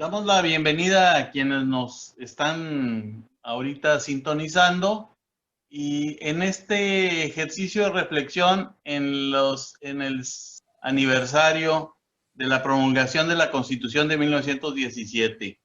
Damos la bienvenida a quienes nos están ahorita sintonizando y en este ejercicio de reflexión en el aniversario de la promulgación de la Constitución de 1917.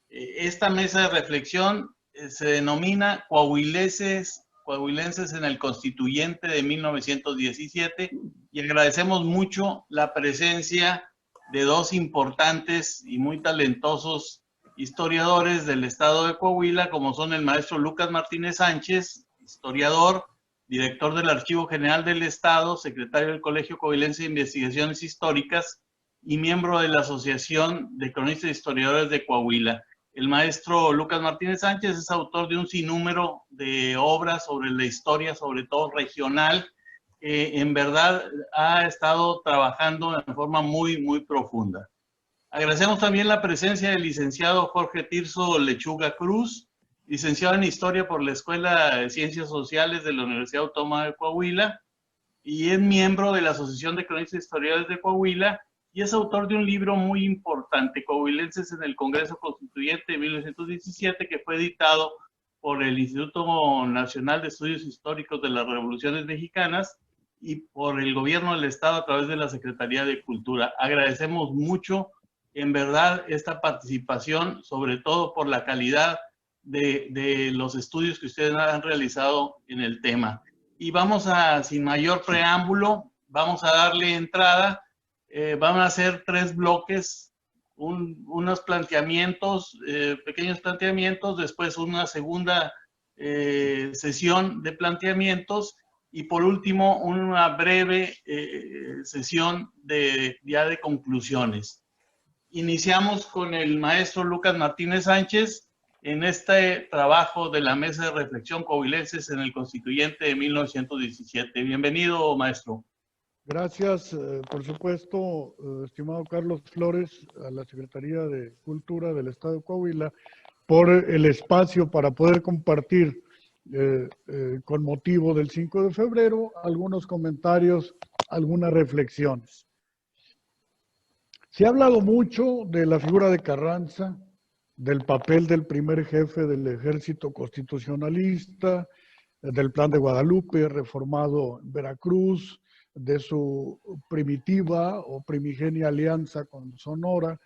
Esta mesa de reflexión se denomina Coahuilenses en el Constituyente de 1917 y agradecemos mucho la presencia de dos importantes y muy talentosos historiadores del estado de Coahuila, como son el maestro Lucas Martínez Sánchez, historiador, director del Archivo General del Estado, secretario del Colegio Coahuilense de Investigaciones Históricas y miembro de la Asociación de Cronistas e Historiadores de Coahuila. El maestro Lucas Martínez Sánchez es autor de un sinnúmero de obras sobre la historia, sobre todo regional. En verdad ha estado trabajando de forma muy profunda. Agradecemos también la presencia del licenciado Jorge Tirso Lechuga Cruz, licenciado en Historia por la Escuela de Ciencias Sociales de la Universidad Autónoma de Coahuila y es miembro de la Asociación de Cronistas e Historiadores de Coahuila y es autor de un libro muy importante, Coahuilenses en el Congreso Constituyente de 1917, que fue editado por el Instituto Nacional de Estudios Históricos de las Revoluciones Mexicanas y por el Gobierno del Estado a través de la Secretaría de Cultura. Agradecemos mucho, en verdad, esta participación, sobre todo por la calidad de los estudios que ustedes han realizado en el tema. Y vamos a, sin mayor preámbulo, vamos a darle entrada. Van a ser tres bloques, unos planteamientos, pequeños planteamientos, después una segunda sesión de planteamientos y por último una breve sesión ya de conclusiones. Iniciamos con el maestro Lucas Martínez Sánchez en este trabajo de la Mesa de Reflexión Coahuilenses en el Constituyente de 1917. Bienvenido, maestro. Gracias, por supuesto, estimado Carlos Flores, a la Secretaría de Cultura del Estado de Coahuila, por el espacio para poder compartir con motivo del 5 de febrero algunos comentarios, algunas reflexiones. Se ha hablado mucho de la figura de Carranza, del papel del primer jefe del ejército constitucionalista, del Plan de Guadalupe reformado en Veracruz, de su primitiva o primigenia alianza con Sonora,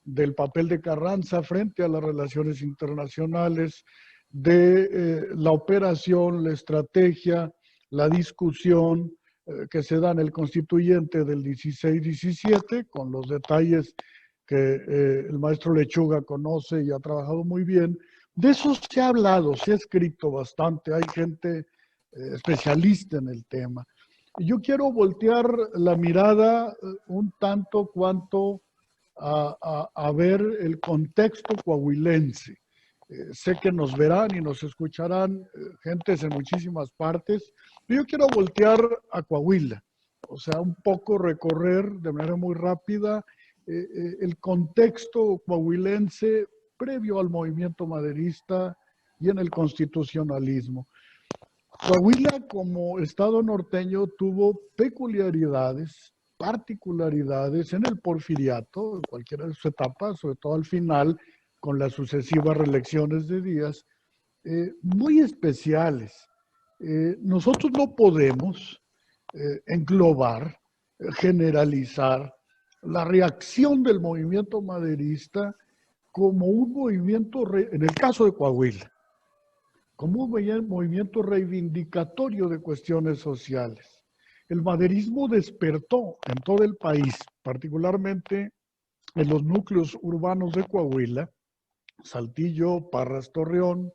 del papel de Carranza frente a las relaciones internacionales, de la operación, la estrategia, la discusión que se da en el constituyente del 16-17, con los detalles que el maestro Lechuga conoce y ha trabajado muy bien. De eso se ha hablado, se ha escrito bastante, hay gente especialista en el tema. Yo quiero voltear la mirada un tanto cuanto a ver el contexto coahuilense. Sé que nos verán y nos escucharán gentes en muchísimas partes, pero yo quiero voltear a Coahuila, o sea, un poco recorrer de manera muy rápida el contexto coahuilense previo al movimiento maderista y en el constitucionalismo. Coahuila como estado norteño tuvo peculiaridades, particularidades en el porfiriato, en cualquiera de sus etapas, sobre todo al final, con las sucesivas reelecciones de Díaz, muy especiales. Nosotros no podemos englobar, generalizar la reacción del movimiento maderista como un movimiento, en el caso de Coahuila, como un movimiento reivindicatorio de cuestiones sociales. El maderismo despertó en todo el país, particularmente en los núcleos urbanos de Coahuila, Saltillo, Parras, Torreón,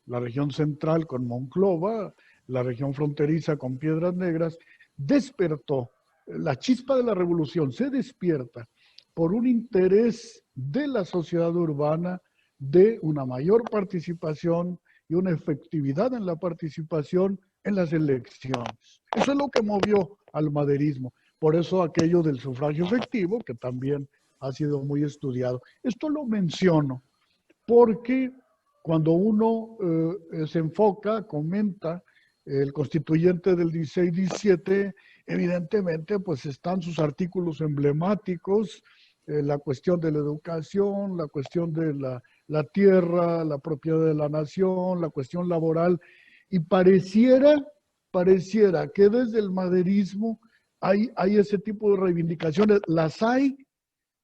la región central con Monclova, la región fronteriza con Piedras Negras, despertó. La chispa de la revolución se despierta por un interés de la sociedad urbana de una mayor participación y una efectividad en la participación en las elecciones. Eso es lo que movió al maderismo. Por eso aquello del sufragio efectivo, que también ha sido muy estudiado. Esto lo menciono porque cuando uno se enfoca, comenta el constituyente del 16-17, evidentemente pues están sus artículos emblemáticos la cuestión de la educación, la cuestión de la tierra, la propiedad de la nación, la cuestión laboral, y pareciera que desde el maderismo hay ese tipo de reivindicaciones, las hay,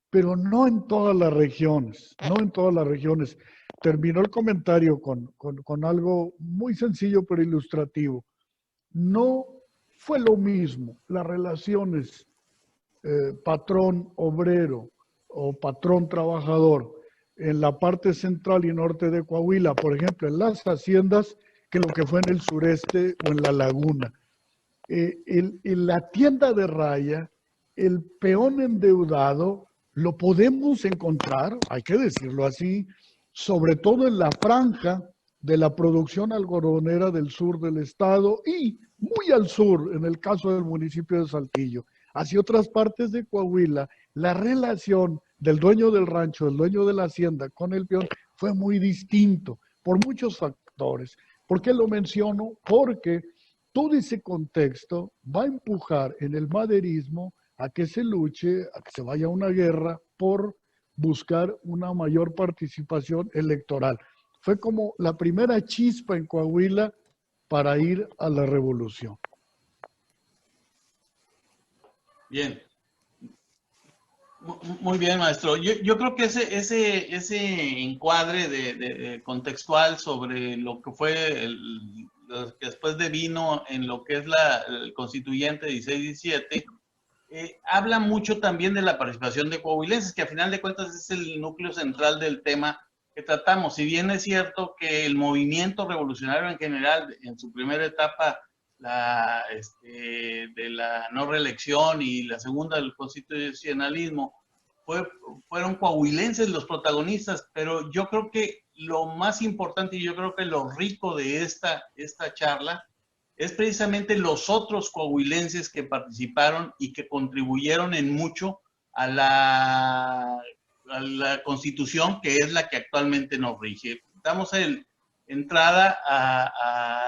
pero no en todas las regiones, no en todas las regiones. Terminó el comentario con algo muy sencillo pero ilustrativo. No fue lo mismo las relaciones patrón-obrero o patrón-trabajador en la parte central y norte de Coahuila, por ejemplo, en las haciendas, que lo que fue en el sureste o en la laguna. En la tienda de raya, el peón endeudado lo podemos encontrar, hay que decirlo así, sobre todo en la franja de la producción algodonera del sur del estado y muy al sur, en el caso del municipio de Saltillo. Hacia otras partes de Coahuila, la relación del dueño del rancho, del dueño de la hacienda con el peón fue muy distinto por muchos factores. ¿Por qué lo menciono? Porque todo ese contexto va a empujar en el maderismo a que se luche, a que se vaya a una guerra por buscar una mayor participación electoral. Fue como la primera chispa en Coahuila para ir a la revolución. Bien. Muy bien, maestro. Yo creo que ese encuadre de contextual sobre lo que fue lo que después devino en lo que es el constituyente 16-17, habla mucho también de la participación de coahuilenses, que a final de cuentas es el núcleo central del tema que tratamos. Si bien es cierto que el movimiento revolucionario en general, en su primera etapa, de la no reelección y la segunda del constitucionalismo, fueron coahuilenses los protagonistas, pero yo creo que lo más importante y yo creo que lo rico de esta charla es precisamente los otros coahuilenses que participaron y que contribuyeron en mucho a la Constitución, que es la que actualmente nos rige. Damos entrada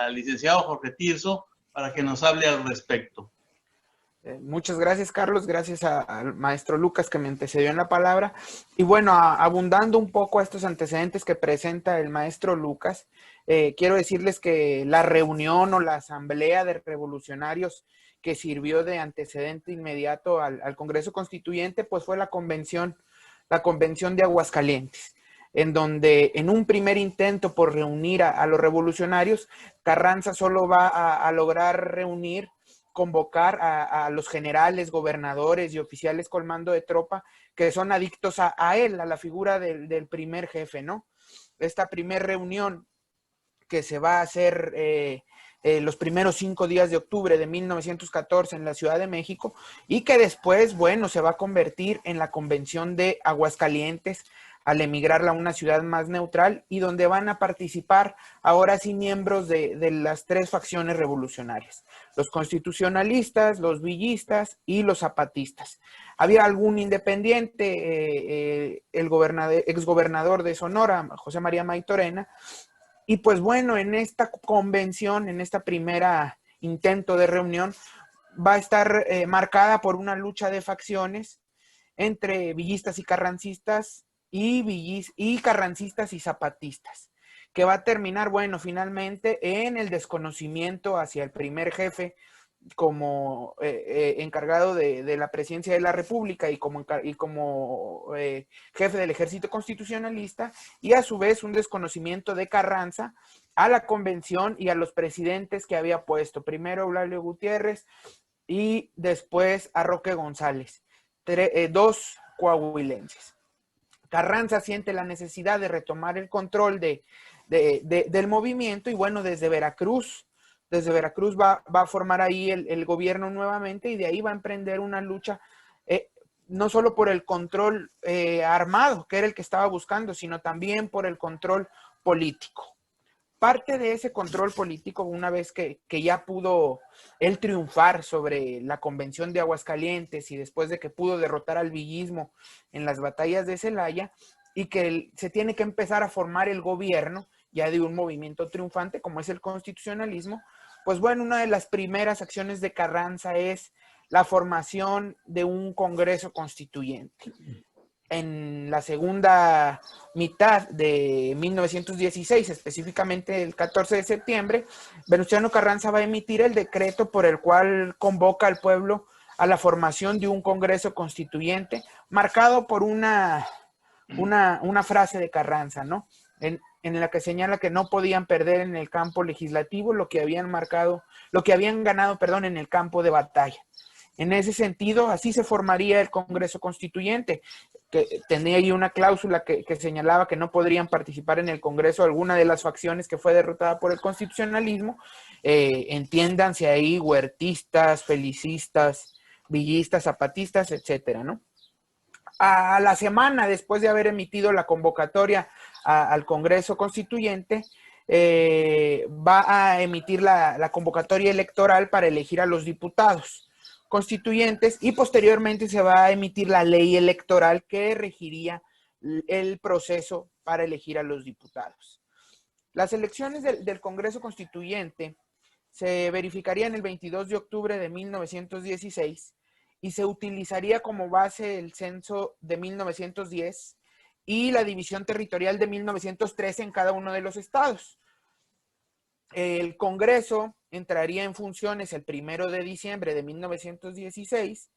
al licenciado Jorge Tirso para que nos hable al respecto. Muchas gracias, Carlos. Gracias al maestro Lucas que me antecedió en la palabra. Y bueno, abundando un poco a estos antecedentes que presenta el maestro Lucas, quiero decirles que la reunión o la asamblea de revolucionarios que sirvió de antecedente inmediato al Congreso Constituyente, pues fue la convención de Aguascalientes, en donde en un primer intento por reunir a los revolucionarios, Carranza solo va a lograr convocar a los generales, gobernadores y oficiales con mando de tropa que son adictos a él, a la figura del primer jefe, ¿no? Esta primera reunión que se va a hacer los primeros 5 días de octubre de 1914 en la Ciudad de México y que después, bueno, se va a convertir en la Convención de Aguascalientes al emigrar a una ciudad más neutral y donde van a participar ahora sí miembros de las 3 facciones revolucionarias, los constitucionalistas, los villistas y los zapatistas. Había algún independiente, el exgobernador de Sonora, José María Maytorena, y pues bueno, en esta convención, en esta primera intento de reunión, va a estar marcada por una lucha de facciones entre villistas y carrancistas y carrancistas y zapatistas, que va a terminar, bueno, finalmente en el desconocimiento hacia el primer jefe como encargado de la presidencia de la República y como jefe del ejército constitucionalista, y a su vez un desconocimiento de Carranza a la convención y a los presidentes que había puesto, primero Eulalio Gutiérrez y después a Roque González, 2 coahuilenses. Carranza siente la necesidad de retomar el control del movimiento y bueno, desde Veracruz va a formar ahí el gobierno nuevamente y de ahí va a emprender una lucha no solo por el control armado, que era el que estaba buscando, sino también por el control político. Parte de ese control político, una vez que ya pudo él triunfar sobre la Convención de Aguascalientes y después de que pudo derrotar al villismo en las batallas de Celaya, y que se tiene que empezar a formar el gobierno ya de un movimiento triunfante como es el constitucionalismo, pues bueno, una de las primeras acciones de Carranza es la formación de un Congreso Constituyente. en la segunda mitad de 1916, específicamente el 14 de septiembre, Venustiano Carranza va a emitir el decreto por el cual convoca al pueblo a la formación de un Congreso Constituyente, marcado por una frase de Carranza, ¿no? En la que señala que no podían perder en el campo legislativo lo que habían ganado, perdón, en el campo de batalla. En ese sentido, así se formaría el Congreso Constituyente, que tenía ahí una cláusula que señalaba que no podrían participar en el Congreso alguna de las facciones que fue derrotada por el constitucionalismo, entiéndanse ahí huertistas, felicistas, villistas, zapatistas, etcétera, ¿no? A la semana después de haber emitido la convocatoria al Congreso Constituyente, va a emitir la convocatoria electoral para elegir a los diputados constituyentes y posteriormente se va a emitir la ley electoral que regiría el proceso para elegir a los diputados. Las elecciones del Congreso Constituyente se verificarían el 22 de octubre de 1916 y se utilizaría como base el censo de 1910 y la división territorial de 1913 en cada uno de los estados. El Congreso entraría en funciones el 1 de diciembre de 1916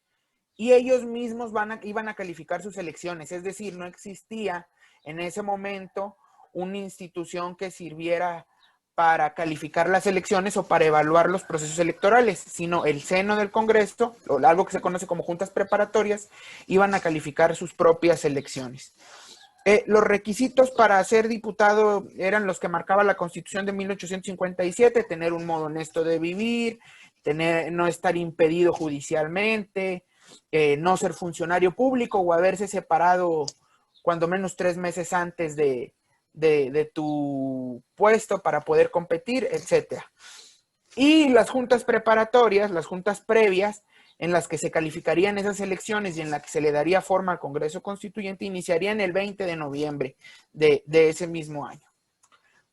y ellos mismos iban a calificar sus elecciones, es decir, no existía en ese momento una institución que sirviera para calificar las elecciones o para evaluar los procesos electorales, sino el seno del Congreso, o algo que se conoce como juntas preparatorias, iban a calificar sus propias elecciones. Los requisitos para ser diputado eran los que marcaba la Constitución de 1857, tener un modo honesto de vivir, no estar impedido judicialmente, no ser funcionario público o haberse separado cuando menos 3 meses antes de tu puesto para poder competir, etcétera. Y las juntas preparatorias, las juntas previas, en las que se calificarían esas elecciones y en la que se le daría forma al Congreso Constituyente, iniciarían el 20 de noviembre de ese mismo año.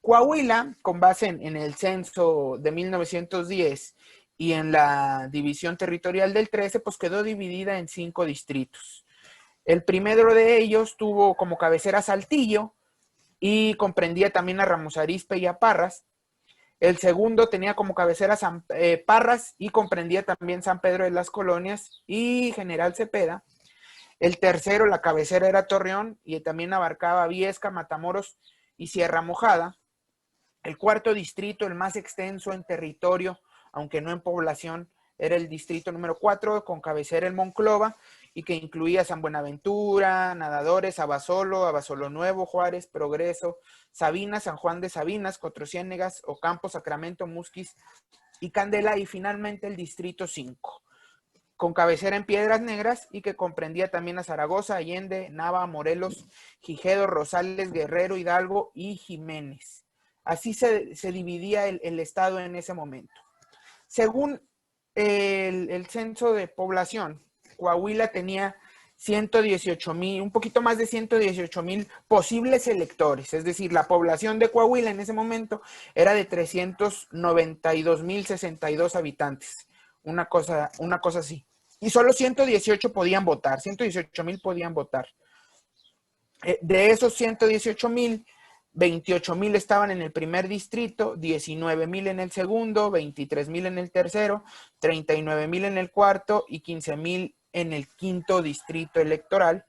Coahuila, con base en el censo de 1910 y en la división territorial del 13, pues quedó dividida en 5 distritos. El primero de ellos tuvo como cabecera Saltillo y comprendía también a Ramos Arizpe y a Parras. El segundo tenía como cabecera Parras y comprendía también San Pedro de las Colonias y General Cepeda. El tercero, la cabecera era Torreón y también abarcaba Viesca, Matamoros y Sierra Mojada. El cuarto distrito, el más extenso en territorio, aunque no en población, era el distrito número 4, con cabecera en Monclova, y que incluía San Buenaventura, Nadadores, Abasolo Nuevo, Juárez, Progreso, Sabinas, San Juan de Sabinas, Cuatro Ciénegas, Ocampo, Sacramento, Musquis y Candela, y finalmente el distrito 5, con cabecera en Piedras Negras y que comprendía también a Zaragoza, Allende, Nava, Morelos, Gijedo, Rosales, Guerrero, Hidalgo y Jiménez. Así se dividía el estado en ese momento. Según el censo de población, Coahuila tenía 118,000, un poquito más de 118,000 posibles electores, es decir, la población de Coahuila en ese momento era de 392,062 habitantes, una cosa así. Y solo 118 podían votar, 118,000 podían votar. De esos 118,000, 28,000 estaban en el primer distrito, 19,000 en el segundo, 23,000 en el tercero, 39,000 en el cuarto y 15,000 en el quinto distrito electoral.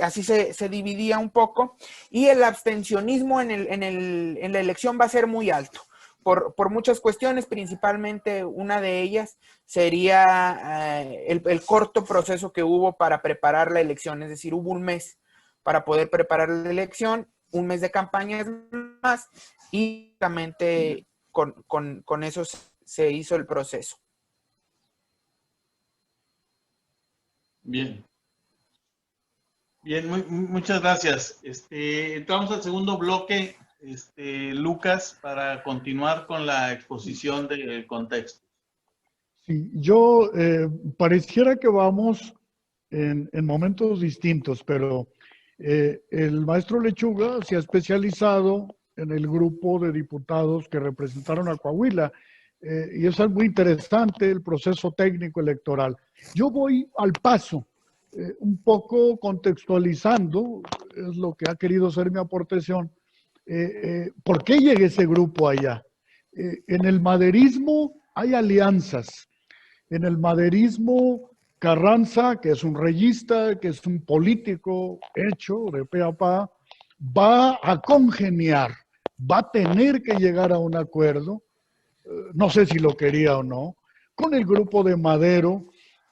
Así se dividía un poco, y el abstencionismo en la elección va a ser muy alto por muchas cuestiones, principalmente una de ellas sería el corto proceso que hubo para preparar la elección, es decir, hubo un mes para poder preparar la elección, un mes de campañas más, y realmente con eso se hizo el proceso. Bien. Bien, muchas gracias. Entramos al segundo bloque, Lucas, para continuar con la exposición del contexto. Sí, yo pareciera que vamos en momentos distintos, pero el maestro Lechuga se ha especializado en el grupo de diputados que representaron a Coahuila. y eso es muy interesante, el proceso técnico electoral. Yo voy al paso, un poco contextualizando, es lo que ha querido ser mi aportación. ¿Por qué llega ese grupo allá? En el maderismo hay alianzas. En el maderismo, Carranza, que es un reyista, que es un político hecho de pe a pa, va a congeniar, va a tener que llegar a un acuerdo, no sé si lo quería o no, con el grupo de Madero,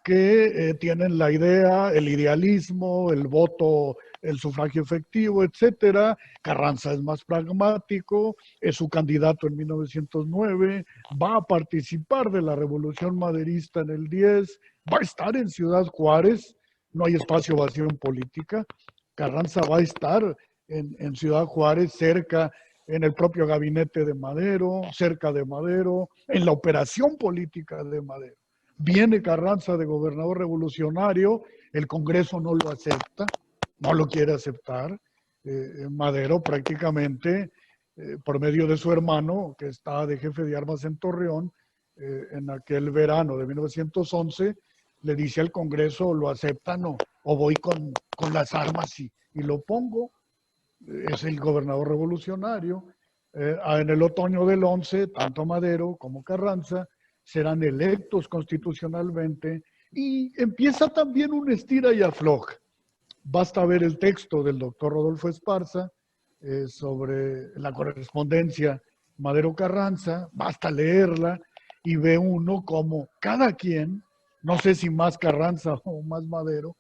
que tienen la idea, el idealismo, el voto, el sufragio efectivo, etcétera. Carranza es más pragmático, es su candidato en 1909, va a participar de la revolución maderista en el 10, va a estar en Ciudad Juárez, no hay espacio vacío en política. Carranza va a estar en Ciudad Juárez, cerca, en el propio gabinete de Madero, cerca de Madero, en la operación política de Madero. Viene Carranza de gobernador revolucionario, el Congreso no lo acepta, no lo quiere aceptar. Madero prácticamente, por medio de su hermano, que está de jefe de armas en Torreón, en aquel verano de 1911, le dice al Congreso, lo aceptan o voy con las armas y lo pongo. Es el gobernador revolucionario. En el otoño del 11, tanto Madero como Carranza serán electos constitucionalmente y empieza también un estira y afloja. Basta ver el texto del doctor Rodolfo Esparza sobre la correspondencia Madero-Carranza, basta leerla y ve uno como cada quien, no sé si más Carranza o más Madero,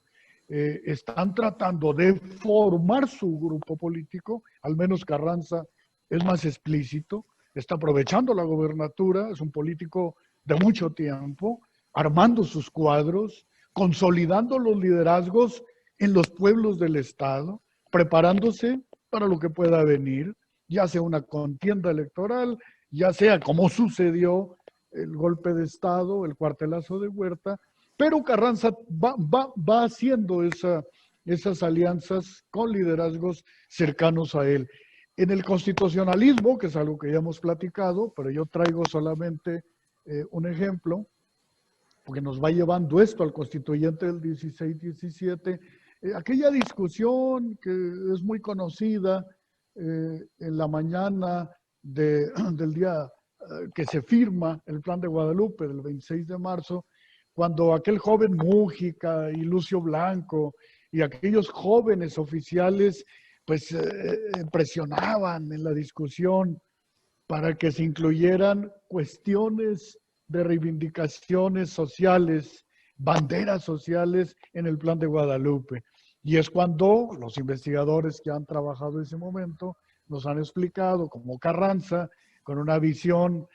están tratando de formar su grupo político, al menos Carranza es más explícito, está aprovechando la gobernatura, es un político de mucho tiempo, armando sus cuadros, consolidando los liderazgos en los pueblos del Estado, preparándose para lo que pueda venir, ya sea una contienda electoral, ya sea como sucedió el golpe de Estado, el cuartelazo de Huerta, pero Carranza va haciendo esas alianzas con liderazgos cercanos a él. En el constitucionalismo, que es algo que ya hemos platicado, pero yo traigo solamente un ejemplo, porque nos va llevando esto al constituyente del 16-17, aquella discusión que es muy conocida en la mañana del día que se firma el Plan de Guadalupe del 26 de marzo, cuando aquel joven Mújica y Lucio Blanco y aquellos jóvenes oficiales pues presionaban en la discusión para que se incluyeran cuestiones de reivindicaciones sociales, banderas sociales en el Plan de Guadalupe. Y es cuando los investigadores que han trabajado en ese momento nos han explicado, como Carranza, con una visión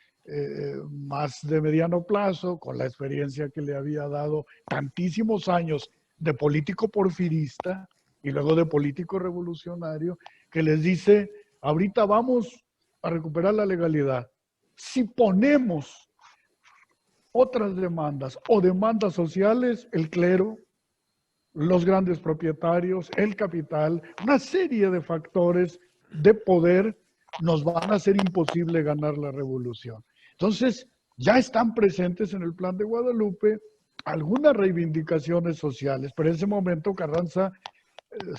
más de mediano plazo, con la experiencia que le había dado tantísimos años de político porfirista y luego de político revolucionario, que les dice, ahorita vamos a recuperar la legalidad. Si ponemos otras demandas o demandas sociales, el clero, los grandes propietarios, el capital, una serie de factores de poder nos van a hacer imposible ganar la revolución. Entonces, ya están presentes en el Plan de Guadalupe algunas reivindicaciones sociales, pero en ese momento Carranza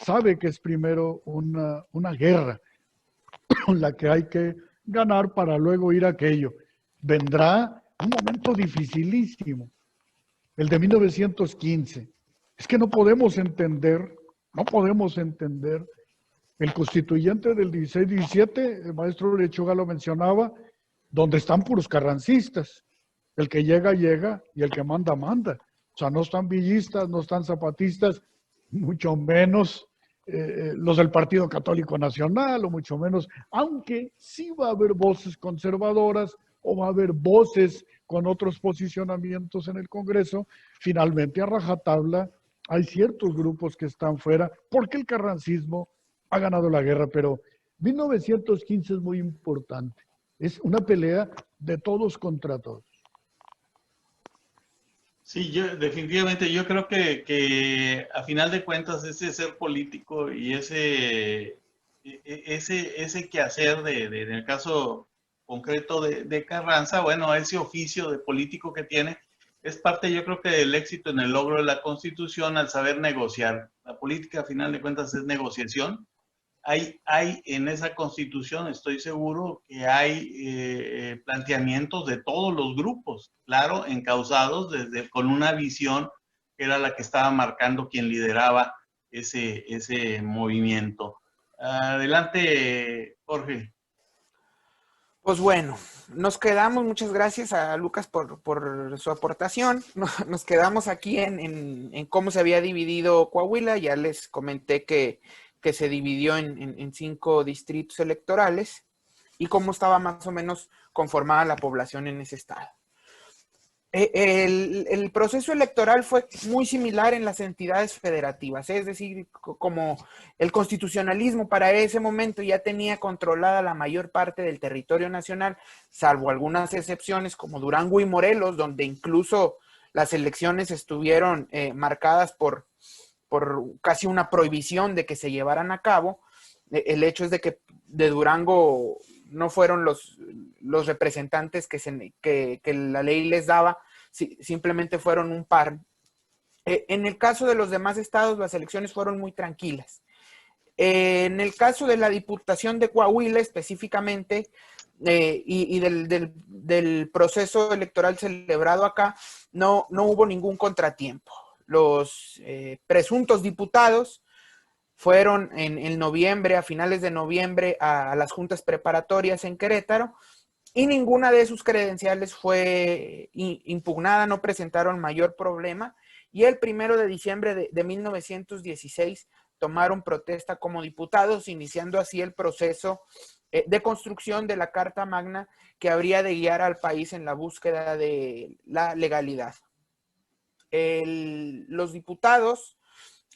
sabe que es primero una guerra la que hay que ganar para luego ir a aquello. Vendrá un momento dificilísimo, el de 1915. Es que no podemos entender el constituyente del 16-17, el maestro Lechuga lo mencionaba, donde están puros carrancistas. El que llega, llega, y el que manda, manda. O sea, no están villistas, no están zapatistas, mucho menos los del Partido Católico Nacional, o mucho menos, aunque sí va a haber voces conservadoras, o va a haber voces con otros posicionamientos en el Congreso. Finalmente, a rajatabla, hay ciertos grupos que están fuera, porque el carrancismo ha ganado la guerra, pero 1915 es muy importante. Es una pelea de todos contra todos. Sí, definitivamente yo creo que a final de cuentas ese ser político y ese quehacer en el caso concreto de Carranza, bueno, ese oficio de político que tiene es parte, yo creo que del éxito en el logro de la Constitución al saber negociar. La política, a final de cuentas, es negociación. Hay en esa Constitución, estoy seguro, que hay planteamientos de todos los grupos, claro, encauzados con una visión que era la que estaba marcando quien lideraba ese movimiento. Adelante, Jorge. Pues bueno, nos quedamos, muchas gracias a Lucas por su aportación. Nos quedamos aquí en cómo se había dividido Coahuila. Ya les comenté que se dividió en 5 distritos electorales y cómo estaba más o menos conformada la población en ese estado. El proceso electoral fue muy similar en las entidades federativas, es decir, como el constitucionalismo para ese momento ya tenía controlada la mayor parte del territorio nacional, salvo algunas excepciones como Durango y Morelos, donde incluso las elecciones estuvieron marcadas por casi una prohibición de que se llevaran a cabo. El hecho es de que de Durango no fueron los representantes que la ley les daba, simplemente fueron un par. En el caso de los demás estados, las elecciones fueron muy tranquilas. En el caso de la Diputación de Coahuila específicamente, y del proceso electoral celebrado acá, no hubo ningún contratiempo. Los presuntos diputados fueron en noviembre, a finales de noviembre, a las juntas preparatorias en Querétaro, y ninguna de sus credenciales fue impugnada, no presentaron mayor problema, y el 1 de diciembre de 1916 tomaron protesta como diputados, iniciando así el proceso de construcción de la Carta Magna que habría de guiar al país en la búsqueda de la legalidad. Los diputados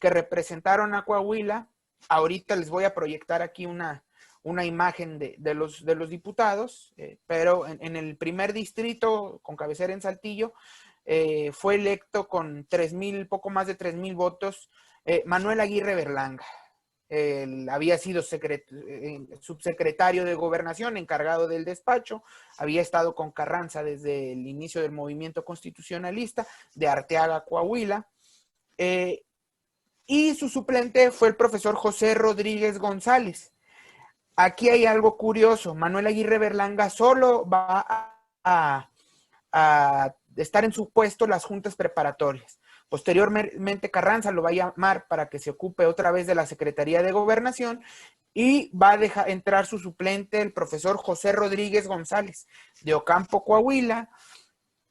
que representaron a Coahuila, ahorita les voy a proyectar aquí una imagen de los diputados, pero en el primer distrito, con cabecera en Saltillo, fue electo con poco más de 3,000 votos, Manuel Aguirre Berlanga. Él había sido subsecretario de Gobernación, encargado del despacho, había estado con Carranza desde el inicio del movimiento constitucionalista de Arteaga, Coahuila, y su suplente fue el profesor José Rodríguez González. Aquí hay algo curioso. Manuel Aguirre Berlanga solo va a estar en su puesto las juntas preparatorias. Posteriormente Carranza lo va a llamar para que se ocupe otra vez de la Secretaría de Gobernación y va a dejar entrar su suplente, el profesor José Rodríguez González, de Ocampo, Coahuila.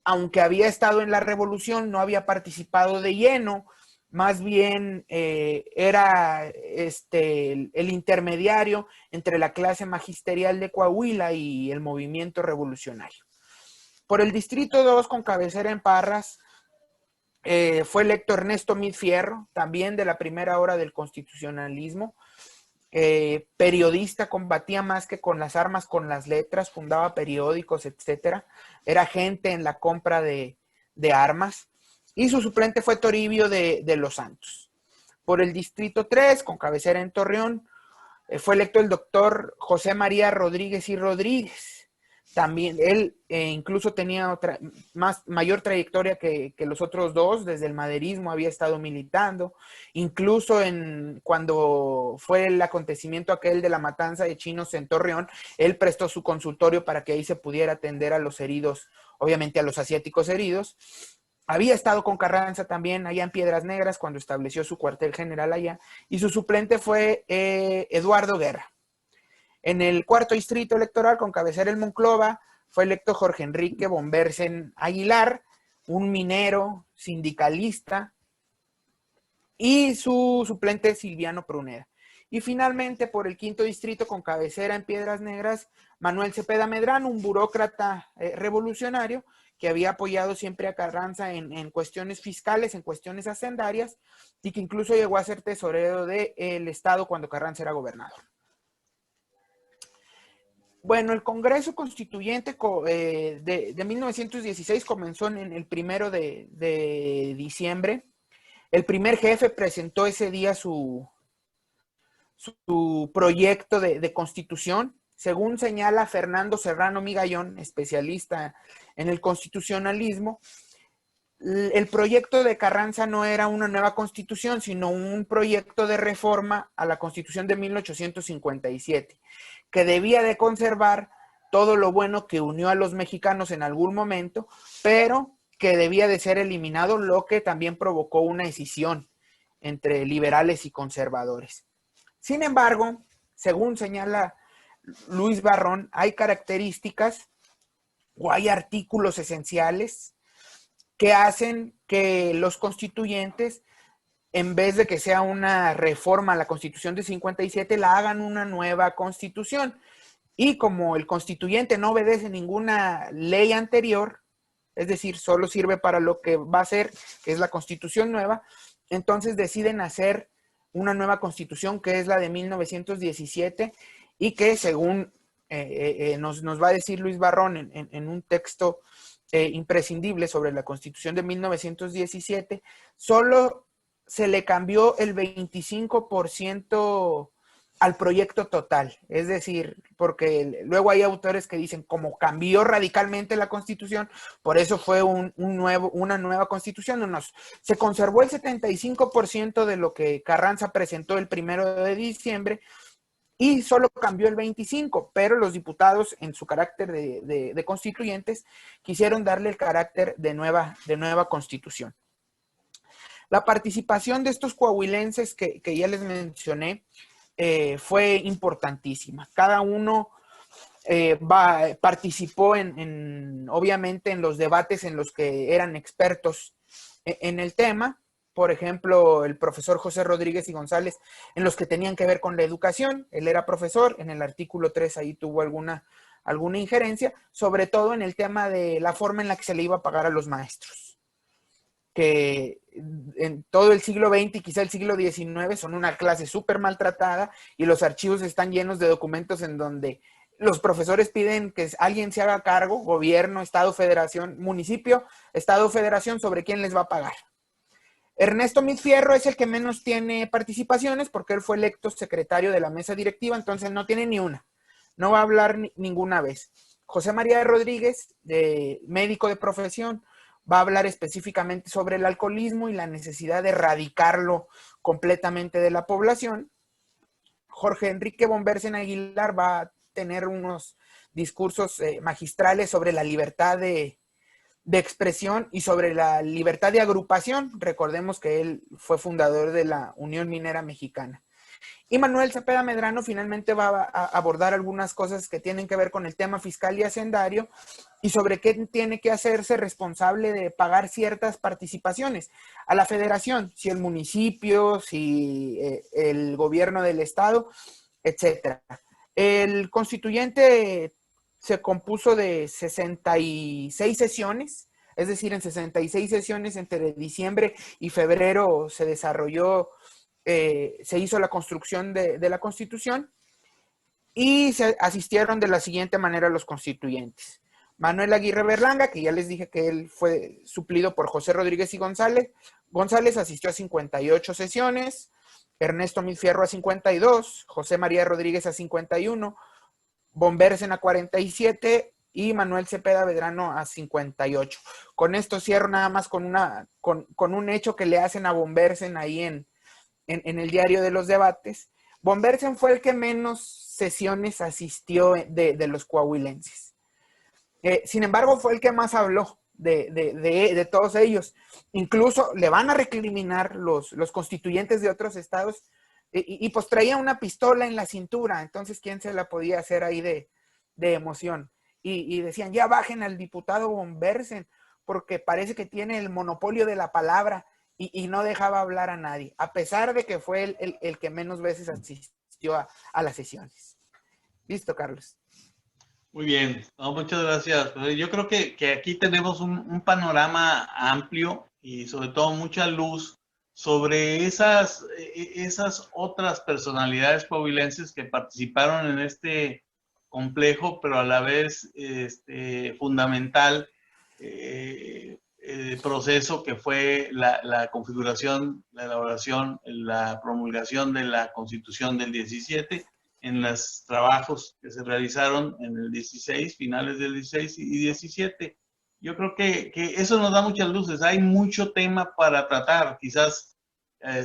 Aunque había estado en la revolución, no había participado de lleno, más bien era el intermediario entre la clase magisterial de Coahuila y el movimiento revolucionario. Por el Distrito 2, con cabecera en Parras, fue electo Ernesto Mid Fierro, también de la primera hora del constitucionalismo. Periodista, combatía más que con las armas, con las letras, fundaba periódicos, etcétera. Era agente en la compra de armas. Y su suplente fue Toribio de los Santos. Por el Distrito 3, con cabecera en Torreón, fue electo el doctor José María Rodríguez y Rodríguez. También él incluso tenía mayor trayectoria que los otros dos. Desde el maderismo había estado militando. Incluso cuando fue el acontecimiento aquel de la matanza de chinos en Torreón, él prestó su consultorio para que ahí se pudiera atender a los heridos, obviamente a los asiáticos heridos. Había estado con Carranza también allá en Piedras Negras cuando estableció su cuartel general allá, y su suplente fue Eduardo Guerra. En el cuarto distrito electoral, con cabecera en Monclova, fue electo Jorge Enrique Bombersen Aguilar, un minero, sindicalista, y su suplente Silviano Pruneda. Y finalmente, por el quinto distrito, con cabecera en Piedras Negras, Manuel Cepeda Medrano, un burócrata revolucionario que había apoyado siempre a Carranza en cuestiones fiscales, en cuestiones hacendarias, y que incluso llegó a ser tesorero del Estado cuando Carranza era gobernador. Bueno, el Congreso Constituyente de 1916 comenzó en el 1 de diciembre. El primer jefe presentó ese día su proyecto de constitución. según señala Fernando Serrano Migallón, especialista en el constitucionalismo, el proyecto de Carranza no era una nueva constitución, sino un proyecto de reforma a la Constitución de 1857, que debía de conservar todo lo bueno que unió a los mexicanos en algún momento, pero que debía de ser eliminado, lo que también provocó una escisión entre liberales y conservadores. Sin embargo, según señala Luis Barrón, hay características o hay artículos esenciales que hacen que los constituyentes, en vez de que sea una reforma a la Constitución de 57, la hagan una nueva constitución. Y como el constituyente no obedece ninguna ley anterior, es decir, solo sirve para lo que va a ser, que es la constitución nueva, entonces deciden hacer una nueva constitución, que es la de 1917, y que según nos va a decir Luis Barrón en un texto imprescindible sobre la Constitución de 1917, solo se le cambió el 25% al proyecto total. Es decir, porque luego hay autores que dicen, como cambió radicalmente la Constitución, por eso fue una nueva Constitución. No, se conservó el 75% de lo que Carranza presentó el 1 de diciembre, y solo cambió el 25%, pero los diputados, en su carácter de constituyentes, quisieron darle el carácter de nueva constitución. La participación de estos coahuilenses que ya les mencioné fue importantísima. Cada uno participó obviamente en los debates en los que eran expertos en el tema. Por ejemplo, el profesor José Rodríguez y González, en los que tenían que ver con la educación. Él era profesor, en el artículo 3 ahí tuvo alguna injerencia, sobre todo en el tema de la forma en la que se le iba a pagar a los maestros, que en todo el siglo XX y quizá el siglo XIX son una clase súper maltratada, y los archivos están llenos de documentos en donde los profesores piden que alguien se haga cargo, gobierno, estado, federación, municipio, estado, federación, sobre quién les va a pagar. Ernesto Midfierro es el que menos tiene participaciones, porque él fue electo secretario de la mesa directiva, entonces no tiene ni una, no va a hablar ninguna vez. José María Rodríguez, médico de profesión, va a hablar específicamente sobre el alcoholismo y la necesidad de erradicarlo completamente de la población. Jorge Enrique Bombersen Aguilar va a tener unos discursos magistrales sobre la libertad de expresión y sobre la libertad de agrupación. Recordemos que él fue fundador de la Unión Minera Mexicana. Y Manuel Cepeda Medrano finalmente va a abordar algunas cosas que tienen que ver con el tema fiscal y hacendario, y sobre qué tiene que hacerse responsable de pagar ciertas participaciones a la federación, si el municipio, si el gobierno del estado, etcétera. El constituyente se compuso de 66 sesiones, es decir, en 66 sesiones entre diciembre y febrero se desarrolló, se hizo la construcción de la Constitución, y se asistieron de la siguiente manera los constituyentes. Manuel Aguirre Berlanga, que ya les dije que él fue suplido por José Rodríguez y González. González asistió a 58 sesiones, Ernesto Midfierro a 52, José María Rodríguez a 51, Bombersen a 47 y Manuel Cepeda Medrano a 58. Con esto cierro nada más con un hecho que le hacen a Bombersen ahí en el diario de los debates. Bombersen fue el que menos sesiones asistió de los coahuilenses. Sin embargo, fue el que más habló de todos ellos. Incluso le van a recriminar los constituyentes de otros estados, y pues traía una pistola en la cintura, entonces ¿quién se la podía hacer ahí de emoción? Y decían, ya bajen al diputado Bombersen, porque parece que tiene el monopolio de la palabra, y no dejaba hablar a nadie, a pesar de que fue el que menos veces asistió a las sesiones. Listo, Carlos. Muy bien, no, muchas gracias. Yo creo que aquí tenemos un panorama amplio y sobre todo mucha luz sobre esas otras personalidades coahuilenses que participaron en este complejo, pero a la vez fundamental proceso que fue la configuración, la elaboración, la promulgación de la Constitución del 17 en los trabajos que se realizaron en el 16, finales del 16 y 17. Yo creo que eso nos da muchas luces. Hay mucho tema para tratar. Quizás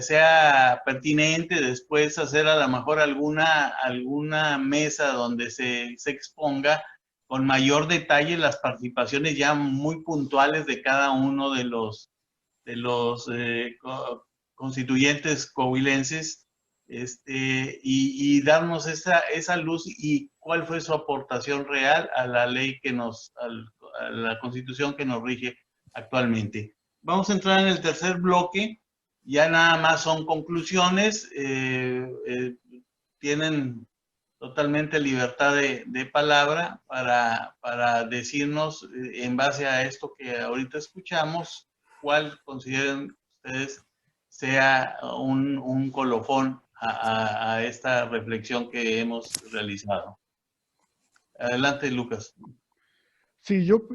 sea pertinente después hacer a lo mejor alguna mesa donde se exponga con mayor detalle las participaciones ya muy puntuales de cada uno de los constituyentes coahuilenses, y darnos esa luz y cuál fue su aportación real a la ley a la constitución que nos rige actualmente. Vamos a entrar en el tercer bloque. Ya nada más son conclusiones. Tienen totalmente libertad de palabra para decirnos, en base a esto que ahorita escuchamos, cuál consideran ustedes sea un colofón a esta reflexión que hemos realizado. Adelante, Lucas. Sí, yo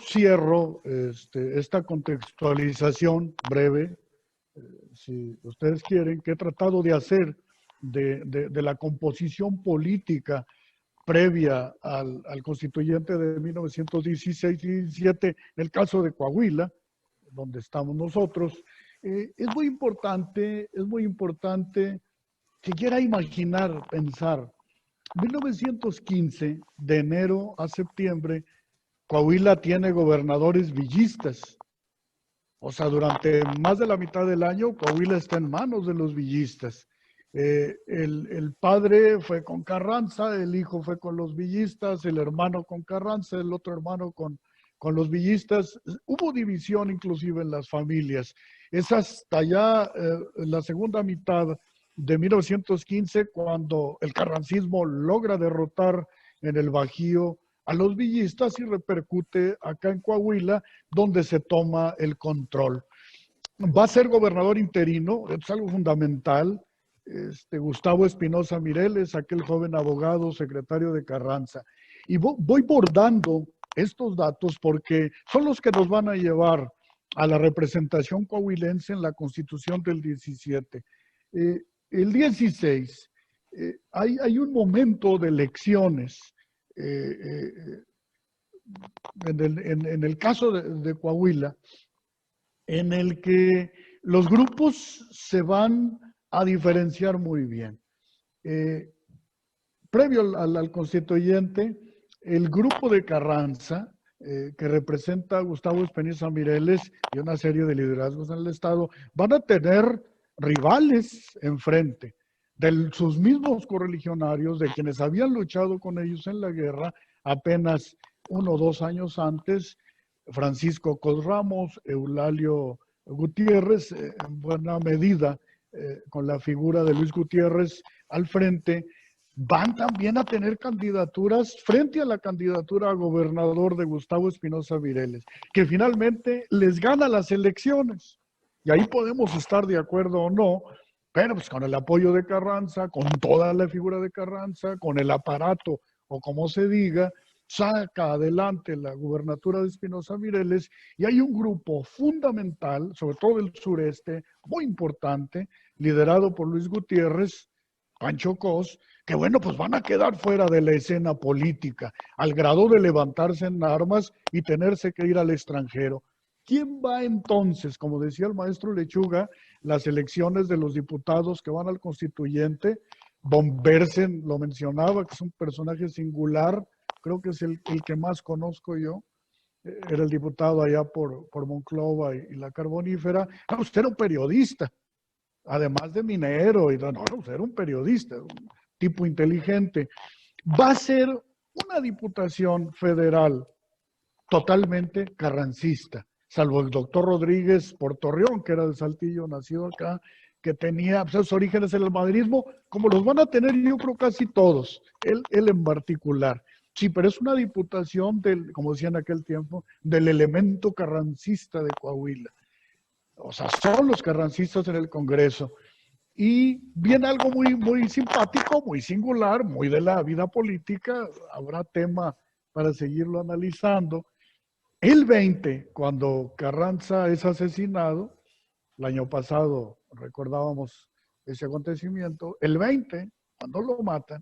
cierro esta contextualización breve, si ustedes quieren, que he tratado de hacer de la composición política previa al constituyente de 1916 y 17, en el caso de Coahuila, donde estamos nosotros. Es muy importante siquiera imaginar, pensar. 1915, de enero a septiembre, Coahuila tiene gobernadores villistas. O sea, durante más de la mitad del año, Coahuila está en manos de los villistas. El padre fue con Carranza, el hijo fue con los villistas, el hermano con Carranza, el otro hermano con los villistas. Hubo división inclusive en las familias. Es hasta ya la segunda mitad de 1915 cuando el carrancismo logra derrotar en el Bajío a los villistas y repercute acá en Coahuila, donde se toma el control. Va a ser gobernador interino, es algo fundamental, Gustavo Espinosa Mireles, aquel joven abogado, secretario de Carranza. Y voy bordando estos datos porque son los que nos van a llevar a la representación coahuilense en la Constitución del 17. El 16, hay un momento de elecciones. En el caso de Coahuila, en el que los grupos se van a diferenciar muy bien. Previo al constituyente, el grupo de Carranza, que representa a Gustavo Espinosa Mireles y una serie de liderazgos en el Estado, van a tener rivales enfrente de sus mismos correligionarios, de quienes habían luchado con ellos en la guerra apenas 1 o 2 años antes, Francisco Cos Ramos, Eulalio Gutiérrez, en buena medida, con la figura de Luis Gutiérrez al frente, van también a tener candidaturas frente a la candidatura a gobernador de Gustavo Espinosa Mireles, que finalmente les gana las elecciones. Y ahí podemos estar de acuerdo o no, pero pues con el apoyo de Carranza, con toda la figura de Carranza, con el aparato o como se diga, saca adelante la gubernatura de Espinosa Mireles, y hay un grupo fundamental, sobre todo del sureste, muy importante, liderado por Luis Gutiérrez, Pancho Cos, que bueno, pues van a quedar fuera de la escena política, al grado de levantarse en armas y tenerse que ir al extranjero. ¿Quién va entonces, como decía el maestro Lechuga, las elecciones de los diputados que van al constituyente? Von Bersen lo mencionaba, que es un personaje singular, creo que es el que más conozco yo, era el diputado allá por Monclova y la Carbonífera. No, usted era un periodista, además de minero, y no, usted era un periodista, un tipo inteligente. Va a ser una diputación federal totalmente carrancista, salvo el doctor Rodríguez Portorreón, que era de Saltillo, nacido acá, que tenía sus orígenes en el maderismo, como los van a tener yo creo casi todos, él en particular. Sí, pero es una diputación del, como decía en aquel tiempo, del elemento carrancista de Coahuila. O sea, son los carrancistas en el Congreso. Y viene algo muy, muy simpático, muy singular, muy de la vida política, habrá tema para seguirlo analizando. El 20, cuando Carranza es asesinado, el año pasado recordábamos ese acontecimiento, el 20, cuando lo matan,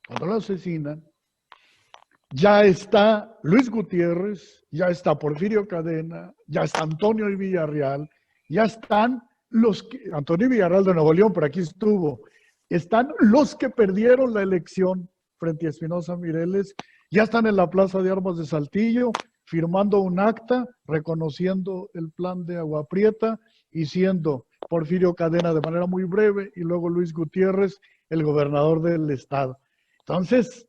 cuando lo asesinan, ya está Luis Gutiérrez, ya está Porfirio Cadena, ya está Antonio Villarreal, ya están Antonio Villarreal de Nuevo León, por aquí estuvo, están los que perdieron la elección frente a Espinosa Mireles, ya están en la Plaza de Armas de Saltillo, firmando un acta, reconociendo el plan de Agua Prieta y siendo Porfirio Cadena de manera muy breve y luego Luis Gutiérrez el gobernador del estado. Entonces,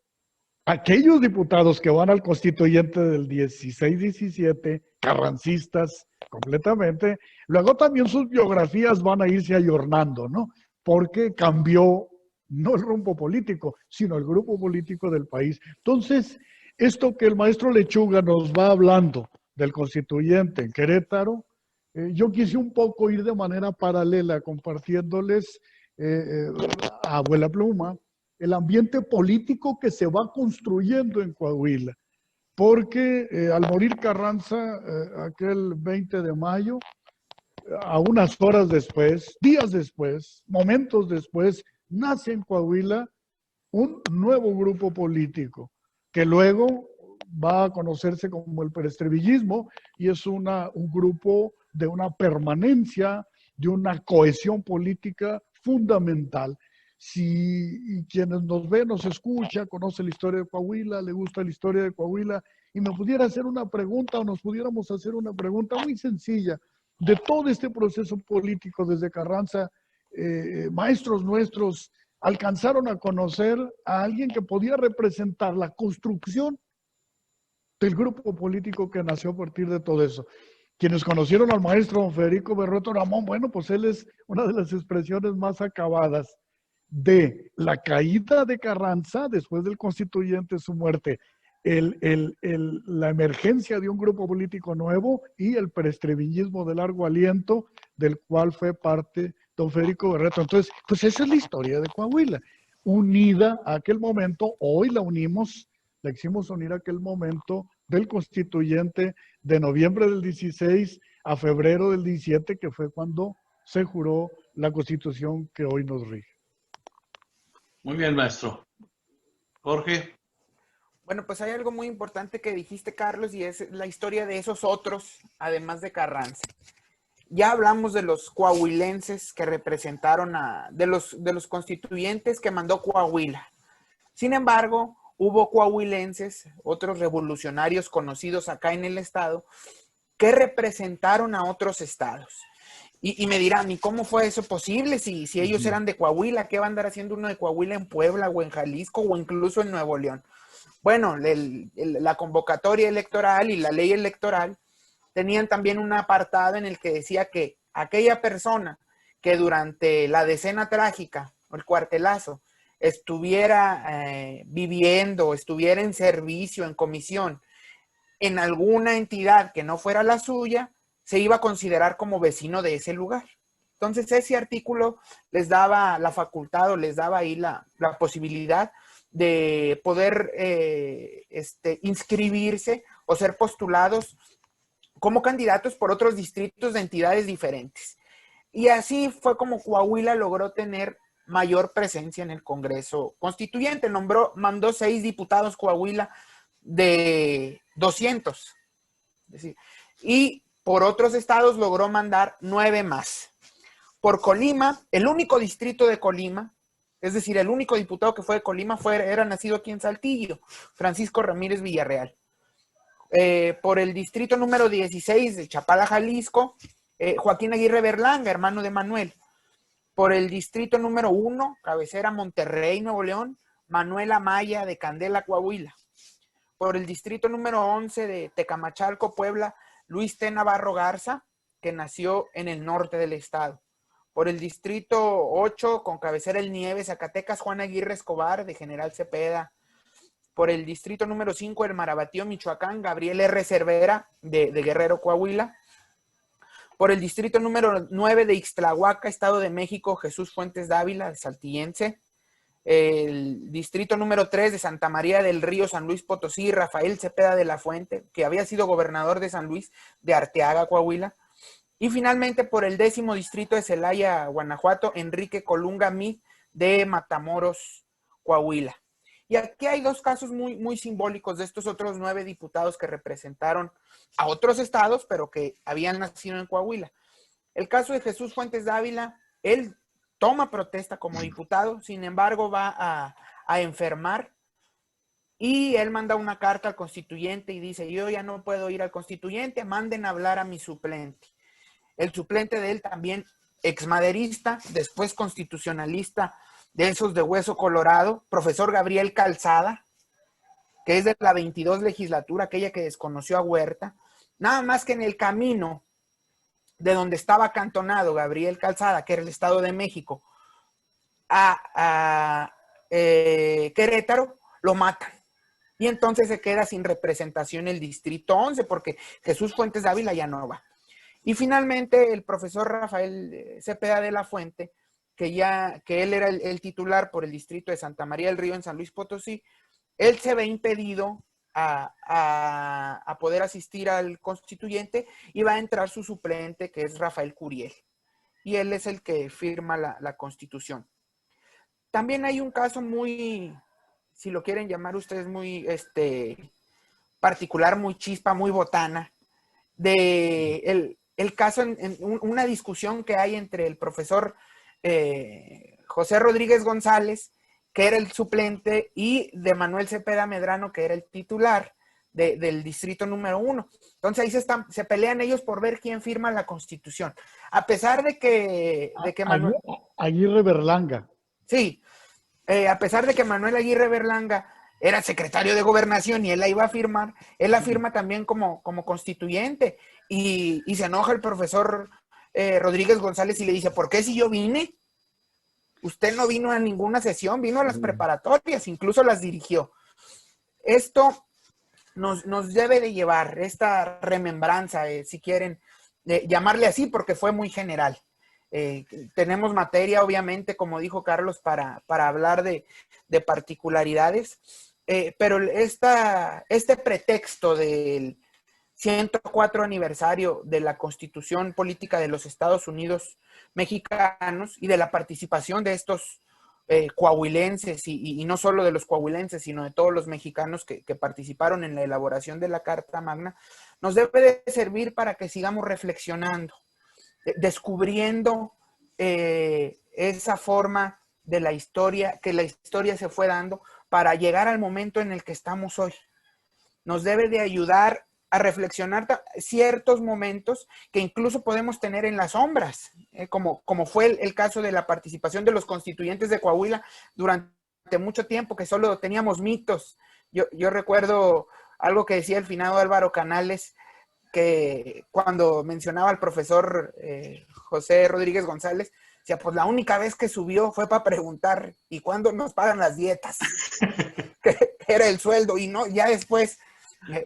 aquellos diputados que van al constituyente del 16-17, carrancistas completamente, luego también sus biografías van a irse ayornando, ¿no? Porque cambió no el rumbo político, sino el grupo político del país. Entonces, esto que el maestro Lechuga nos va hablando del constituyente en Querétaro, yo quise un poco ir de manera paralela compartiéndoles a abuela pluma el ambiente político que se va construyendo en Coahuila. Porque al morir Carranza, aquel 20 de mayo, a unas horas después, días después, momentos después, nace en Coahuila un nuevo grupo político que luego va a conocerse como el peretrevillismo y es un grupo de una permanencia, de una cohesión política fundamental. Si quienes nos ven, nos escucha, conoce la historia de Coahuila, le gusta la historia de Coahuila y me pudiera hacer una pregunta o nos pudiéramos hacer una pregunta muy sencilla de todo este proceso político desde Carranza, maestros nuestros alcanzaron a conocer a alguien que podía representar la construcción del grupo político que nació a partir de todo eso. Quienes conocieron al maestro don Federico Berrueto Ramón, bueno, pues él es una de las expresiones más acabadas de la caída de Carranza después del constituyente, su muerte, la emergencia de un grupo político nuevo y el peretrevillismo de largo aliento del cual fue parte don Federico Berrueto. Entonces, pues esa es la historia de Coahuila, unida a aquel momento, hoy la unimos, la hicimos unir a aquel momento del constituyente de noviembre del 16 a febrero del 17, que fue cuando se juró la constitución que hoy nos rige. Muy bien, maestro. Jorge. Bueno, pues hay algo muy importante que dijiste, Carlos, y es la historia de esos otros, además de Carranza. Ya hablamos de los coahuilenses que representaron de los constituyentes que mandó Coahuila. Sin embargo, hubo coahuilenses, otros revolucionarios conocidos acá en el estado, que representaron a otros estados. Y me dirán, ¿y cómo fue eso posible? Si ellos eran de Coahuila, ¿qué va a andar haciendo uno de Coahuila en Puebla o en Jalisco o incluso en Nuevo León? Bueno, la convocatoria electoral y la ley electoral tenían también un apartado en el que decía que aquella persona que durante la decena trágica o el cuartelazo estuviera viviendo, estuviera en servicio, en comisión, en alguna entidad que no fuera la suya, se iba a considerar como vecino de ese lugar. Entonces ese artículo les daba la facultad o les daba ahí la posibilidad de poder inscribirse o ser postulados como candidatos por otros distritos de entidades diferentes. Y así fue como Coahuila logró tener mayor presencia en el Congreso Constituyente. Mandó 6 diputados Coahuila de 200. Es decir, y por otros estados logró mandar 9 más. Por Colima, el único distrito de Colima, es decir, el único diputado que fue de Colima era nacido aquí en Saltillo, Francisco Ramírez Villarreal. Por el distrito número 16 de Chapala, Jalisco, Joaquín Aguirre Berlanga, hermano de Manuel. Por el distrito número 1, cabecera Monterrey, Nuevo León, Manuel Amaya de Candela, Coahuila. Por el distrito número 11 de Tecamachalco, Puebla, Luis T. Navarro Garza, que nació en el norte del estado. Por el distrito 8, con cabecera El Nieve, Zacatecas, Juan Aguirre Escobar, de General Cepeda. Por el distrito número 5, el Marabatío, Michoacán, Gabriel R. Cervera, de Guerrero, Coahuila. Por el distrito número 9 de Ixtlahuaca, Estado de México, Jesús Fuentes Dávila, saltillense. El distrito número 3 de Santa María del Río, San Luis Potosí, Rafael Cepeda de la Fuente, que había sido gobernador de San Luis de Arteaga, Coahuila. Y finalmente por el 10º distrito de Celaya, Guanajuato, Enrique Colunga Mí de Matamoros, Coahuila. Y aquí hay dos casos muy simbólicos de estos otros 9 diputados que representaron a otros estados, pero que habían nacido en Coahuila. El caso de Jesús Fuentes Dávila, él toma protesta como diputado, sin embargo va a enfermar y él manda una carta al constituyente y dice, yo ya no puedo ir al constituyente, manden a hablar a mi suplente. El suplente de él también, exmaderista, después constitucionalista, de esos de hueso colorado, profesor Gabriel Calzada, que es de la 22 legislatura, aquella que desconoció a Huerta, nada más que en el camino de donde estaba acantonado Gabriel Calzada, que era el Estado de México, a Querétaro, lo matan. Y entonces se queda sin representación el Distrito 11, porque Jesús Fuentes Dávila ya no va. Y finalmente el profesor Rafael Cepeda de la Fuente, que él era el titular por el distrito de Santa María del Río en San Luis Potosí, él se ve impedido a poder asistir al constituyente y va a entrar su suplente, que es Rafael Curiel. Y él es el que firma la constitución. También hay un caso muy, si lo quieren llamar ustedes, muy particular, muy chispa, muy botana, de el caso en una discusión que hay entre el profesor José Rodríguez González, que era el suplente, y de Manuel Cepeda Medrano, que era el titular del distrito número 1. Entonces ahí se pelean ellos por ver quién firma la constitución. A pesar de que Manuel... Aguirre Berlanga. Sí, a pesar de que Manuel Aguirre Berlanga era secretario de Gobernación y él la iba a firmar, él la firma también como constituyente. Y se enoja el profesor Rodríguez González y le dice, ¿por qué si yo vine? Usted no vino a ninguna sesión, vino a las preparatorias, incluso las dirigió. Esto nos debe de llevar, esta remembranza, si quieren llamarle así, porque fue muy general. Tenemos materia, obviamente, como dijo Carlos, para hablar de particularidades, pero este pretexto del 104 aniversario de la Constitución Política de los Estados Unidos Mexicanos y de la participación de estos coahuilenses y no solo de los coahuilenses, sino de todos los mexicanos que participaron en la elaboración de la Carta Magna, nos debe de servir para que sigamos reflexionando, descubriendo esa forma de la historia, que la historia se fue dando para llegar al momento en el que estamos hoy. Nos debe de ayudar a reflexionar ciertos momentos que incluso podemos tener en las sombras, como fue el caso de la participación de los constituyentes de Coahuila durante mucho tiempo, que solo teníamos mitos. Yo recuerdo algo que decía el finado Álvaro Canales, que cuando mencionaba al profesor José Rodríguez González, decía, pues la única vez que subió fue para preguntar, ¿y cuándo nos pagan las dietas? Que era el sueldo, y no, ya después...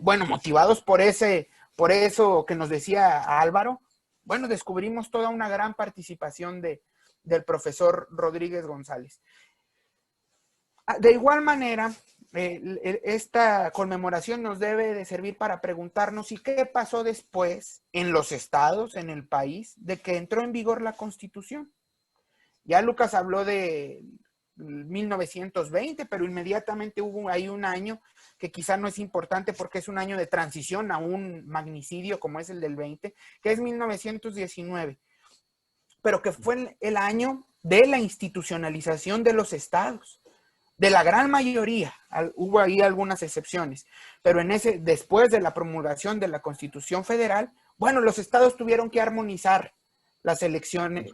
Bueno, motivados por eso que nos decía Álvaro, bueno, descubrimos toda una gran participación del profesor Rodríguez González. De igual manera, esta conmemoración nos debe de servir para preguntarnos ¿y qué pasó después en los estados, en el país, de que entró en vigor la Constitución? Ya Lucas habló de 1920, pero inmediatamente hubo ahí un año que quizá no es importante porque es un año de transición a un magnicidio como es el del 20, que es 1919, pero que fue el año de la institucionalización de los estados, de la gran mayoría. Hubo ahí algunas excepciones, pero después de la promulgación de la Constitución Federal, bueno, los estados tuvieron que armonizar las elecciones,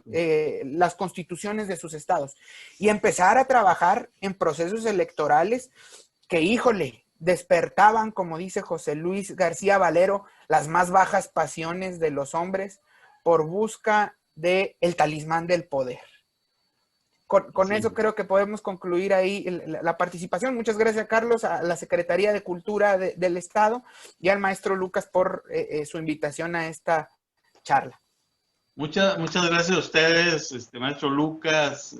las constituciones de sus estados y empezar a trabajar en procesos electorales que, híjole, despertaban, como dice José Luis García Valero, las más bajas pasiones de los hombres por busca del talismán del poder. Con eso creo que podemos concluir ahí la participación. Muchas gracias, Carlos, a la Secretaría de Cultura del Estado y al maestro Lucas por su invitación a esta charla. Muchas gracias a ustedes, maestro Lucas,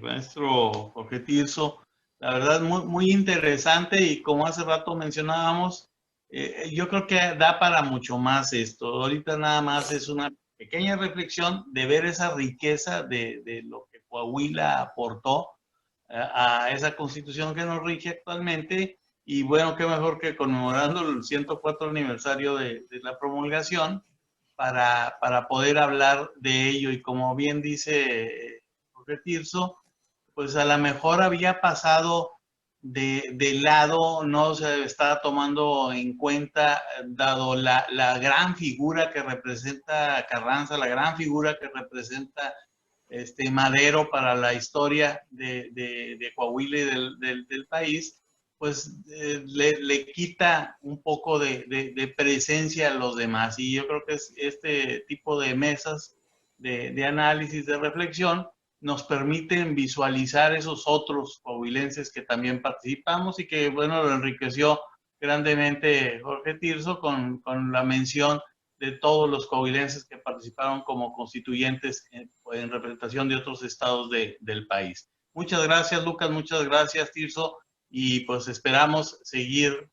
maestro Jorge Tirso. La verdad, muy interesante y como hace rato mencionábamos, yo creo que da para mucho más esto. Ahorita nada más es una pequeña reflexión de ver esa riqueza de lo que Coahuila aportó a esa constitución que nos rige actualmente. Y bueno, qué mejor que conmemorando el 104 aniversario de la promulgación para poder hablar de ello. Y como bien dice Jorge Tirso, pues a lo mejor había pasado de lado, no se está tomando en cuenta, dado la gran figura que representa Carranza, la gran figura que representa Madero para la historia de Coahuila y del país, pues le quita un poco de presencia a los demás. Y yo creo que este tipo de mesas de análisis, de reflexión, nos permiten visualizar esos otros coahuilenses que también participamos y que, bueno, lo enriqueció grandemente Jorge Tirso con la mención de todos los coahuilenses que participaron como constituyentes en representación de otros estados del país. Muchas gracias, Lucas, muchas gracias, Tirso, y pues esperamos seguir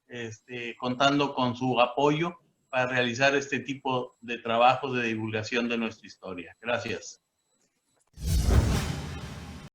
contando con su apoyo para realizar este tipo de trabajos de divulgación de nuestra historia. Gracias.